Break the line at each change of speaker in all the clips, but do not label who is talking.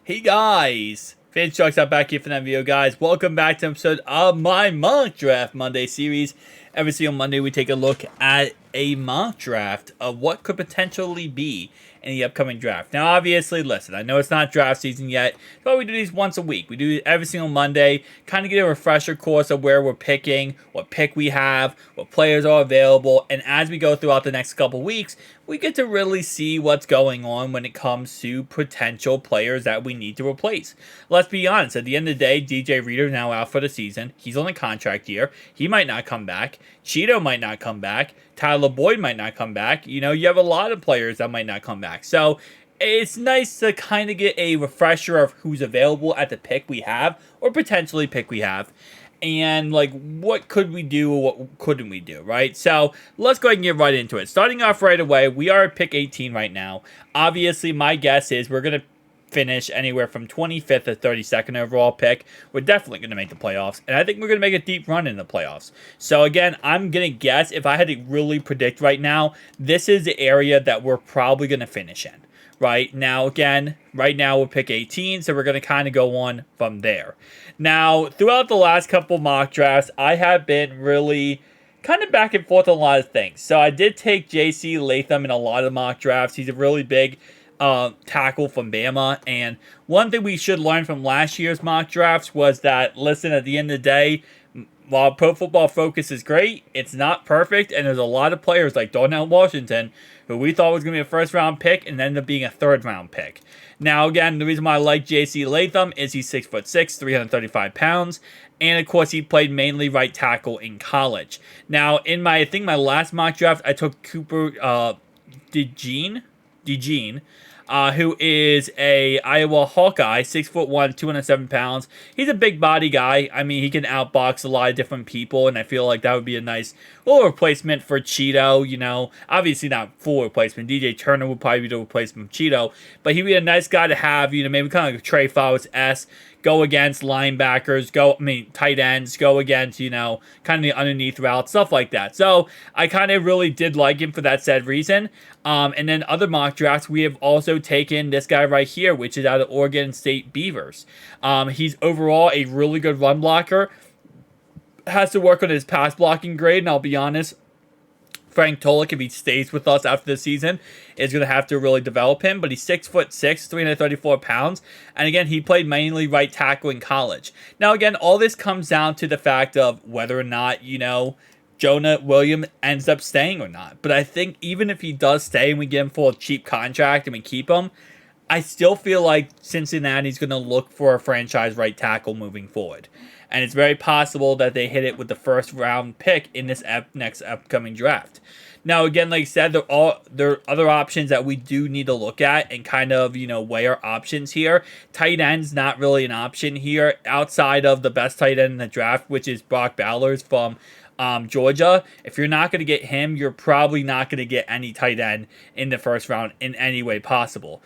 Hey guys, Fans Trucks out back here for that video, guys. Welcome back to an episode of my Mock Draft Monday series. Every single Monday, we take a look at a mock draft of what could potentially be in the upcoming draft. Now, obviously, listen, I know it's not draft season yet, but we do these once a week. We do it every single Monday, kind of get a refresher course of where we're picking, what pick we have, what players are available, and as we go throughout the next couple weeks, we get to really see what's going on when it comes to potential players that we need to replace. Let's be honest, at the end of the day, DJ Reader now out for the season. He's on a contract year. He might not come back. Cheeto might not come back. Tyler Boyd might not come back. You know, you have a lot of players that might not come back. So it's nice to kind of get a refresher of who's available at the pick we have, or potentially pick we have. And like, what could we do or what couldn't we do, right? So let's go ahead and get right into it. Starting off right away, we are at pick 18 right now. Obviously, my guess is we're going to finish anywhere from 25th to 32nd overall pick. We're definitely going to make the playoffs, and I think we're going to make a deep run in the playoffs. So again, I'm going to guess, if I had to really predict right now, this is the area that we're probably going to finish in. Right now, again, right now we'll pick 18, so we're going to kind of go on from there. Now, throughout the last couple mock drafts, I have been really kind of back and forth on a lot of things. So I did take J.C. Latham in a lot of mock drafts. He's a really big tackle from Bama, and one thing we should learn from last year's mock drafts was that, listen, at the end of the day, while Pro Football Focus is great, it's not perfect, and there's a lot of players like Darnell Washington who we thought was going to be a first-round pick and ended up being a third-round pick. Now, again, the reason why I like J.C. Latham is he's 6'6", 335 pounds, and of course he played mainly right tackle in college. Now, in my, I think my last mock draft, I took Cooper DeJean, who is a Iowa Hawkeye, 6'1", 207 pounds. He's a big body guy. I mean, he can outbox a lot of different people, and I feel like that would be a nice little replacement for Cheeto. You know, obviously not full replacement. DJ Turner would probably be the replacement of Cheeto, but he'd be a nice guy to have. You know, maybe kind of like a Trey Flowers-esque. Go against linebackers, tight ends, go against, you know, kind of the underneath route, stuff like that. So I kind of really did like him for that said reason. And then other mock drafts, we have also taken this guy right here, which is out of Oregon State Beavers. He's overall a really good run blocker. Has to work on his pass blocking grade, and I'll be honest, Frank Tolick, if he stays with us after the season, is going to have to really develop him. But he's 6'6", 334 pounds. And again, he played mainly right tackle in college. Now, again, all this comes down to the fact of whether or not, you know, Jonah Williams ends up staying or not. But I think even if he does stay and we get him for a cheap contract and we keep him, I still feel like Cincinnati's going to look for a franchise right tackle moving forward. And it's very possible that they hit it with the first round pick in this next upcoming draft. Now, again, like I said, there are other options that we do need to look at and kind of, you know, weigh our options here. Tight end's not really an option here outside of the best tight end in the draft, which is Brock Bowers from Georgia. If you're not going to get him, you're probably not going to get any tight end in the first round in any way possible.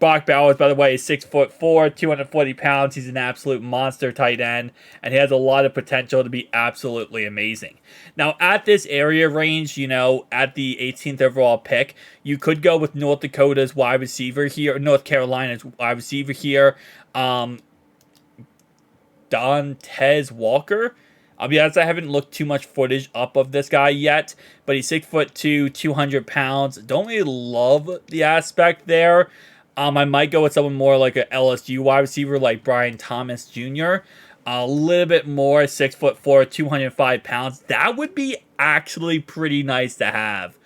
Brock Bowers, by the way, is 6'4", 240 pounds. He's an absolute monster tight end, and he has a lot of potential to be absolutely amazing. Now, at this area range, you know, at the 18th overall pick, you could go with North Dakota's wide receiver here, or North Carolina's wide receiver here, Dontez Walker. I'll be honest, I haven't looked too much footage up of this guy yet, but he's 6'2", 200 pounds. Don't really love the aspect there. I might go with someone more like an LSU wide receiver like Brian Thomas Jr. A little bit more, 6'4", 205 pounds. That would be actually pretty nice to have.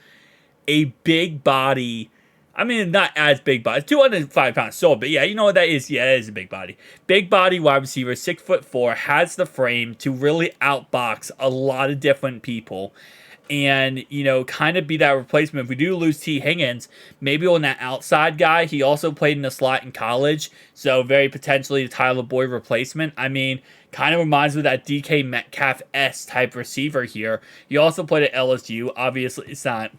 A big body. I mean, not as big body. 205 pounds, so, but yeah, you know what that is? Yeah, it is a big body. Big body wide receiver, 6'4", has the frame to really outbox a lot of different people. And, you know, kind of be that replacement. If we do lose T. Higgins, maybe on that outside guy. He also played in the slot in college, so very potentially a Tyler Boyd replacement. I mean, kind of reminds me of that DK Metcalf-esque type receiver here. He also played at LSU. Obviously, it's not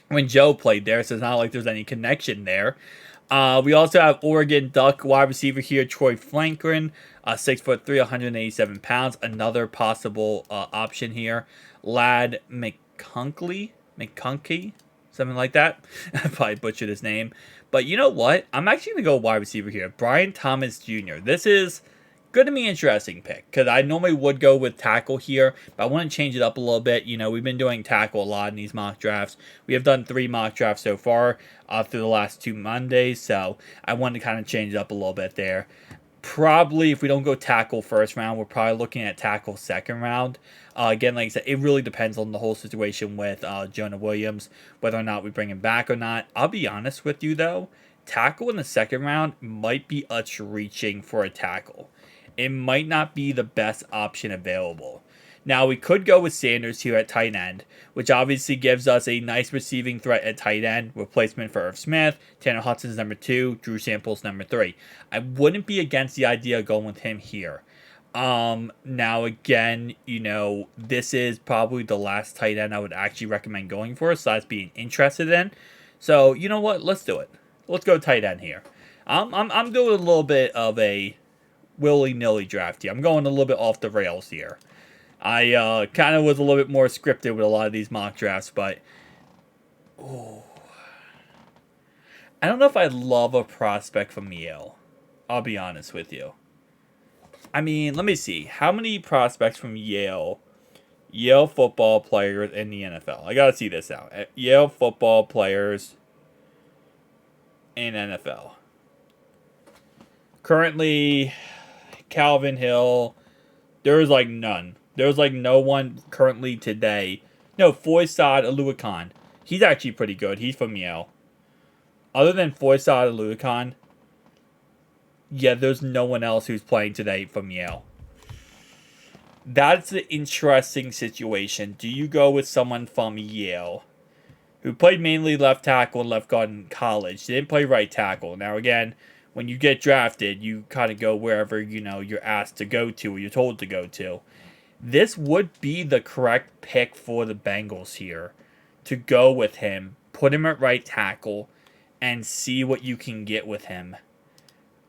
when Joe played there, so it's not like there's any connection there. We also have Oregon Duck wide receiver here, Troy Franklin, 6'3", 187 pounds. Another possible option here. Lad McConkey, something like that. I probably butchered his name. But you know what? I'm actually going to go wide receiver here. Brian Thomas Jr. This is going to be an interesting pick because I normally would go with tackle here, but I want to change it up a little bit. You know, we've been doing tackle a lot in these mock drafts. We have done 3 mock drafts so far through the last 2 Mondays, so I wanted to kind of change it up a little bit there. Probably, if we don't go tackle first round, we're probably looking at tackle second round. Again, like I said, it really depends on the whole situation with Jonah Williams, whether or not we bring him back or not. I'll be honest with you, though. Tackle in the second round might be us reaching for a tackle. It might not be the best option available. Now, we could go with Sanders here at tight end, which obviously gives us a nice receiving threat at tight end, replacement for Irv Smith. Tanner Hudson's number 2, Drew Sample's number 3. I wouldn't be against the idea of going with him here. Now again, you know, this is probably the last tight end I would actually recommend going for, besides being interested in. So, you know what? Let's do it. Let's go tight end here. I'm doing a little bit of a willy-nilly draft here. I'm going a little bit off the rails here. I kind of was a little bit more scripted with a lot of these mock drafts, but ooh, I don't know if I love a prospect from Yale. I'll be honest with you. I mean, let me see. How many prospects from Yale football players in the NFL? I gotta see this out. Yale football players in NFL. Currently, Calvin Hill, there's like none. There's like no one currently today. No, Foysad Aluakhan. He's actually pretty good. He's from Yale. Other than Foysad Aluakhan, yeah, there's no one else who's playing today from Yale. That's an interesting situation. Do you go with someone from Yale who played mainly left tackle and left guard in college? They didn't play right tackle. Now, again, when you get drafted, you kind of go wherever, you know, you're asked to go to or you're told to go to. This would be the correct pick for the Bengals here, to go with him, put him at right tackle, and see what you can get with him.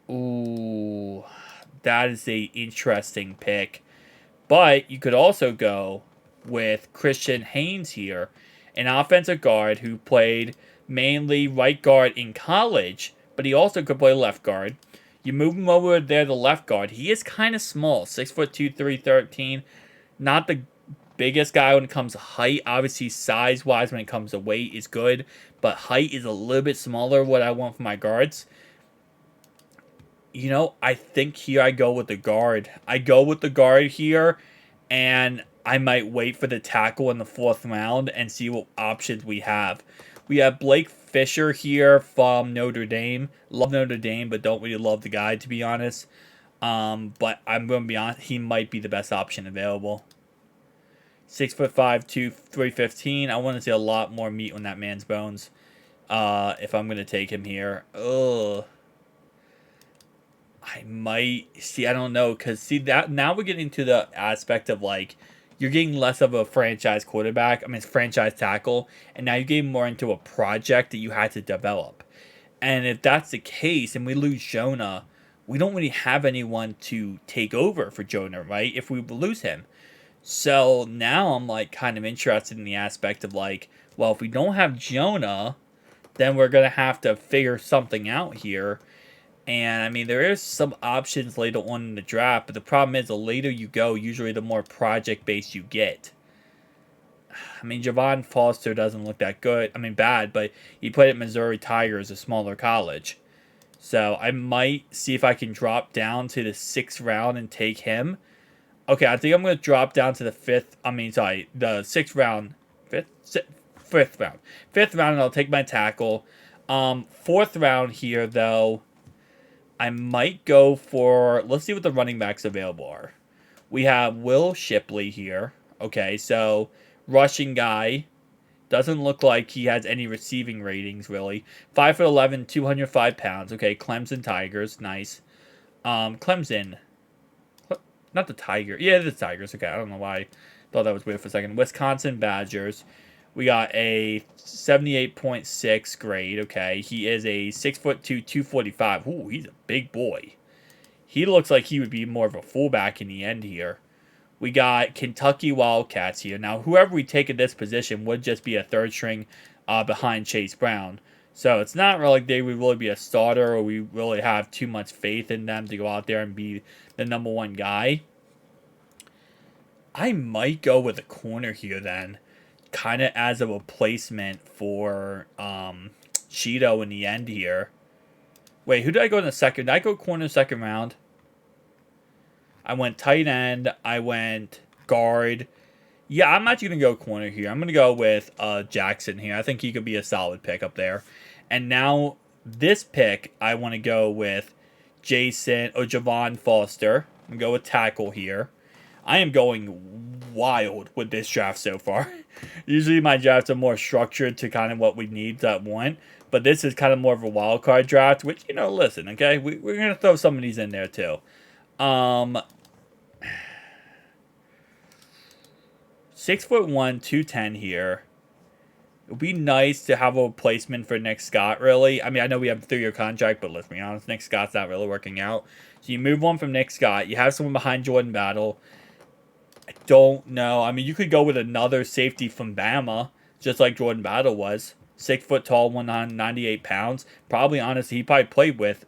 Ooh, that is a interesting pick. But you could also go with Christian Haynes here, an offensive guard who played mainly right guard in college, but he also could play left guard. You move him over there to left guard. He is kind of small, 6'2", 313. Not the biggest guy when it comes to height. Obviously, size-wise, when it comes to weight, is good. But height is a little bit smaller what I want for my guards. You know, I think here I go with the guard. I go with the guard here, and I might wait for the tackle in the 4th round and see what options we have. We have Blake Fisher here from Notre Dame. Love Notre Dame, but don't really love the guy, to be honest. But I'm going to be honest, he might be the best option available. 6'5", 315. I want to see a lot more meat on that man's bones. If I'm going to take him here. Ugh. I might see. I don't know, because see that now we're getting to the aspect of like you're getting less of a franchise quarterback. I mean, it's franchise tackle, and now you're getting more into a project that you had to develop. And if that's the case, and we lose Jonah, we don't really have anyone to take over for Jonah, right? If we lose him, so now I'm like kind of interested in the aspect of like, well, if we don't have Jonah, then we're gonna have to figure something out here. And, I mean, there is some options later on in the draft, but the problem is the later you go, usually the more project-based you get. I mean, Javon Foster doesn't look that good. I mean, bad, but he played at Missouri Tigers, a smaller college. So, I might see if I can drop down to the 6th round and take him. Okay, I think I'm going to drop down to the 6th round. 5th round. 5th round, and I'll take my tackle. 4th round here, though. I might go for, let's see what the running backs available are. We have Will Shipley here. Okay, so rushing guy. Doesn't look like he has any receiving ratings, really. 5'11", 205 pounds. Okay, Clemson Tigers. Nice. Clemson. Not the Tiger. Yeah, the Tigers. Okay, I don't know why I thought that was weird for a second. Wisconsin Badgers. We got a 78.6 grade. Okay, he is a 6'2", 245. Ooh, he's a big boy. He looks like he would be more of a fullback in the end here. We got Kentucky Wildcats here. Now, whoever we take at this position would just be a third string behind Chase Brown. So it's not really like they would really be a starter, or we really have too much faith in them to go out there and be the number one guy. I might go with a corner here then, kind of as a replacement for Cheeto in the end here. Wait, who did I go in the second? Did I go corner second round? I went tight end. I went guard. Yeah, I'm actually going to go corner here. I'm going to go with Jackson here. I think he could be a solid pick up there. And now this pick, I want to go with Jason or Javon Foster. I'm going to go with tackle here. I am going wild with this draft so far. Usually my drafts are more structured to kind of what we need that one. But this is kind of more of a wild card draft, which, you know, listen, okay? We're going to throw some of these in there too. 6'1", 210 here. It would be nice to have a replacement for Nick Scott, really. I mean, I know we have a 3-year contract, but let's be honest, Nick Scott's not really working out. So you move on from Nick Scott. You have someone behind Jordan Battle. I don't know. I mean, you could go with another safety from Bama, just like Jordan Battle was. 6 foot tall, 198 pounds. Probably, honestly, he probably played with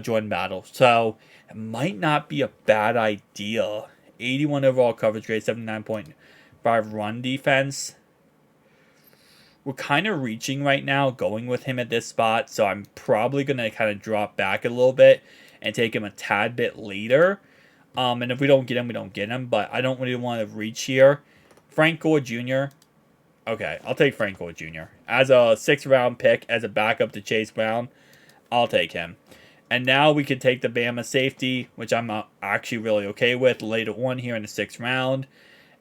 Jordan Battle. So it might not be a bad idea. 81 overall coverage grade, 79.5 run defense. We're kind of reaching right now, going with him at this spot. So I'm probably going to kind of drop back a little bit and take him a tad bit later. And if we don't get him, we don't get him. But I don't really want to reach here. Frank Gore Jr. Okay, I'll take Frank Gore Jr. As a 6th round pick, as a backup to Chase Brown, I'll take him. And now we can take the Bama safety, which I'm actually really okay with, later on here in the 6th round.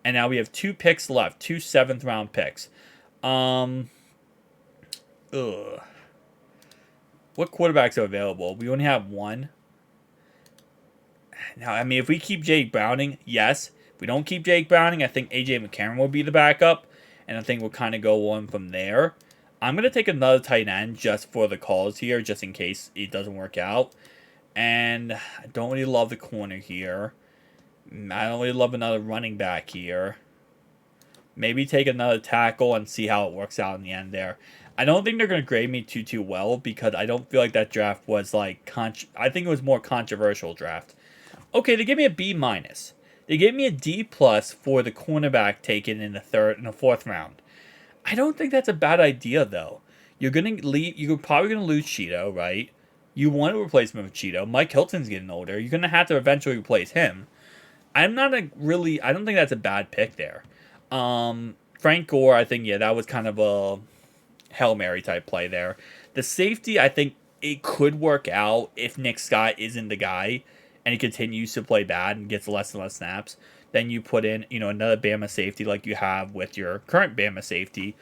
And now we have 2 picks left, 2 7th round picks. What quarterbacks are available? We only have one. Now, I mean, if we keep Jake Browning, yes. If we don't keep Jake Browning, I think A.J. McCarron will be the backup. And I think we'll kind of go on from there. I'm going to take another tight end just for the calls here, just in case it doesn't work out. And I don't really love the corner here. I don't really love another running back here. Maybe take another tackle and see how it works out in the end there. I don't think they're going to grade me too well because I don't feel like that draft was like... I think it was more controversial draft. Okay, they gave me a B-. They gave me a D+ for the cornerback taken in the 3rd and the 4th round. I don't think that's a bad idea, though. You're probably going to lose Cheeto, right? You want a replacement with Cheeto. Mike Hilton's getting older. You're going to have to eventually replace him. I don't think that's a bad pick there. Frank Gore, I think, yeah, that was kind of a Hail Mary type play there. The safety, I think it could work out if Nick Scott isn't the guy and he continues to play bad and gets less and less snaps. Then you put in, another Bama safety like you have with your current Bama safety.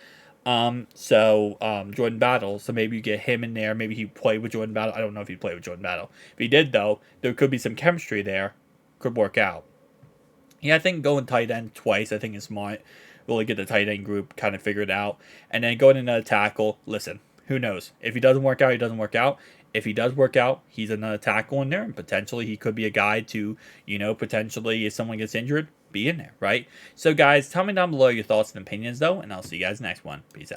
Jordan Battle. So maybe you get him in there. Maybe he played with Jordan Battle. I don't know if he played with Jordan Battle. If he did, though, there could be some chemistry there. Could work out. Yeah, I think going tight end twice, I think is smart. Really get the tight end group kind of figured out. And then going another tackle. Listen, who knows? If he doesn't work out, he doesn't work out. If he does work out, he's another tackle in there, and potentially he could be a guy to, potentially if someone gets injured, be in there, right? So guys, tell me down below your thoughts and opinions though, and I'll see you guys next one. Peace out.